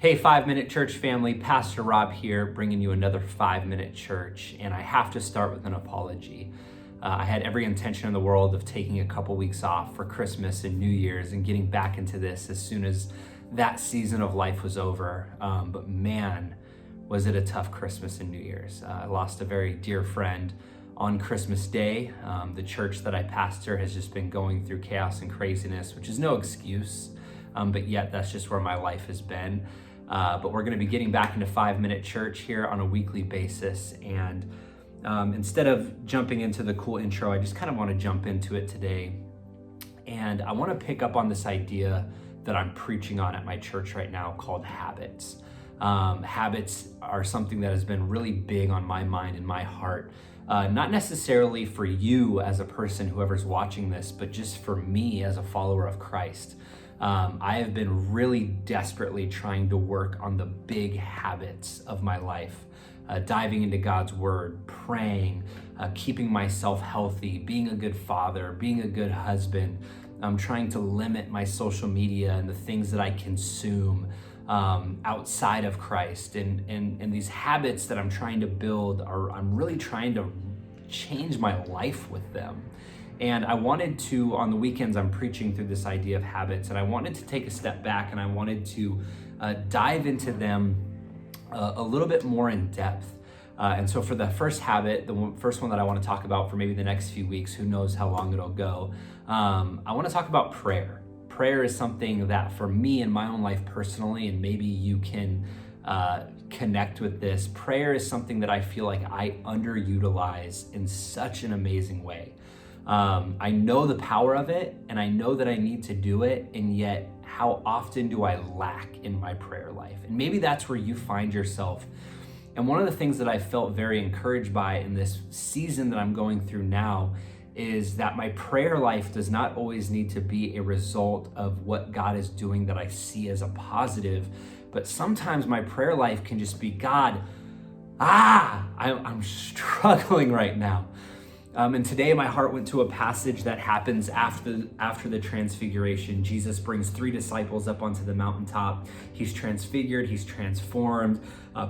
Hey, 5 Minute Church family, Pastor Rob here, bringing you another 5 Minute Church, and I have to start with an apology. I had every intention in the world of taking a couple weeks off for Christmas and New Year's and getting back into this as soon as that season of life was over. But man, was it a tough Christmas and New Year's. I lost a very dear friend on Christmas Day. The church that I pastor has just been going through chaos and craziness, which is no excuse, but yet that's just where my life has been. But we're going to be getting back into 5 Minute Church here on a weekly basis. And instead of jumping into the cool intro, I just kind of want to jump into it today. And I want to pick up on this idea that I'm preaching on at my church right now called habits. Habits are something that has been really big on my mind and my heart. Not necessarily for you as a person, whoever's watching this, but just for me as a follower of Christ. I have been really desperately trying to work on the big habits of my life, diving into God's word, praying, keeping myself healthy, being a good father, being a good husband. I'm trying to limit my social media and the things that I consume outside of Christ. And these habits that I'm trying to build I'm really trying to change my life with them. And I wanted to, on the weekends, I'm preaching through this idea of habits, and I wanted to take a step back and I wanted to dive into them a little bit more in depth. And so for the first habit, the first one that I want to talk about for maybe the next few weeks, who knows how long it'll go, I want to talk about prayer. Prayer is something that for me in my own life personally, and maybe you can connect with this, prayer is something that I feel like I underutilize in such an amazing way. I know the power of it, and I know that I need to do it, and yet how often do I lack in my prayer life? And maybe that's where you find yourself. And one of the things that I felt very encouraged by in this season that I'm going through now is that my prayer life does not always need to be a result of what God is doing that I see as a positive, but sometimes my prayer life can just be, God, I'm struggling right now. And today my heart went to a passage that happens after the transfiguration. Jesus brings 3 disciples up onto the mountaintop. He's transfigured, he's transformed.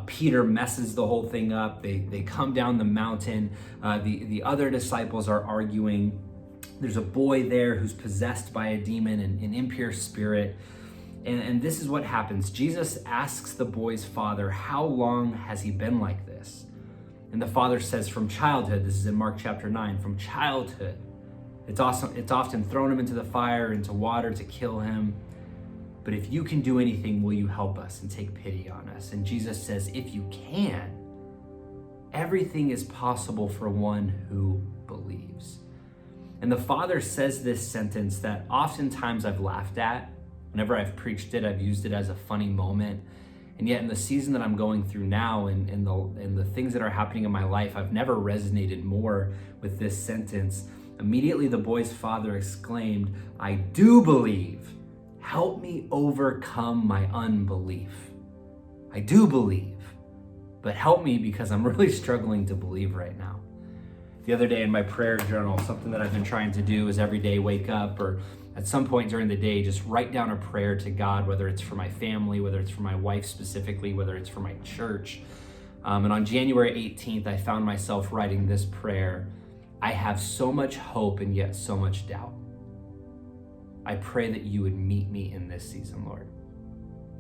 Peter messes the whole thing up. They come down the mountain. The other disciples are arguing. There's a boy there who's possessed by a demon, an impure spirit. And this is what happens. Jesus asks the boy's father, how long has he been like this? And the father says, from childhood. This is in Mark chapter 9, from childhood. It's often thrown him into the fire, into water to kill him. But if you can do anything, will you help us and take pity on us? And Jesus says, if you can, everything is possible for one who believes. And the father says this sentence that oftentimes I've laughed at. Whenever I've preached it, I've used it as a funny moment. And yet in the season that I'm going through now and the things that are happening in my life, I've never resonated more with this sentence. Immediately the boy's father exclaimed, I do believe. Help me overcome my unbelief. I do believe, but help me because I'm really struggling to believe right now. The other day in my prayer journal, something that I've been trying to do is every day wake up or at some point during the day, just write down a prayer to God, whether it's for my family, whether it's for my wife specifically, whether it's for my church. And on January 18th, I found myself writing this prayer. I have so much hope and yet so much doubt. I pray that you would meet me in this season, Lord.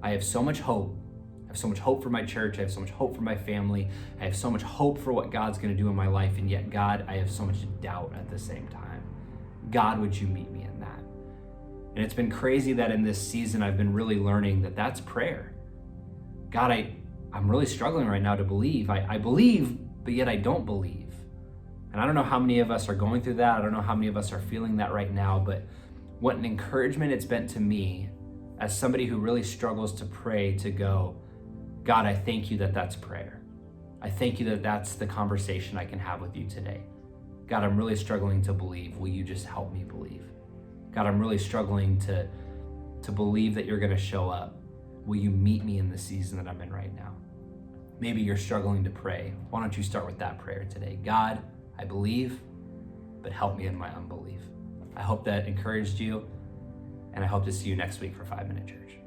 I have so much hope. I have so much hope for my church. I have so much hope for my family. I have so much hope for what God's going to do in my life. And yet, God, I have so much doubt at the same time. God, would you meet me in that? And it's been crazy that in this season, I've been really learning that that's prayer. God, I'm really struggling right now to believe. I believe, but yet I don't believe. And I don't know how many of us are going through that. I don't know how many of us are feeling that right now, but what an encouragement it's been to me as somebody who really struggles to pray to go, God, I thank you that that's prayer. I thank you that that's the conversation I can have with you today. God, I'm really struggling to believe. Will you just help me believe? God, I'm really struggling to believe that you're going to show up. Will you meet me in the season that I'm in right now? Maybe you're struggling to pray. Why don't you start with that prayer today? God, I believe, but help me in my unbelief. I hope that encouraged you, and I hope to see you next week for 5 Minute Church.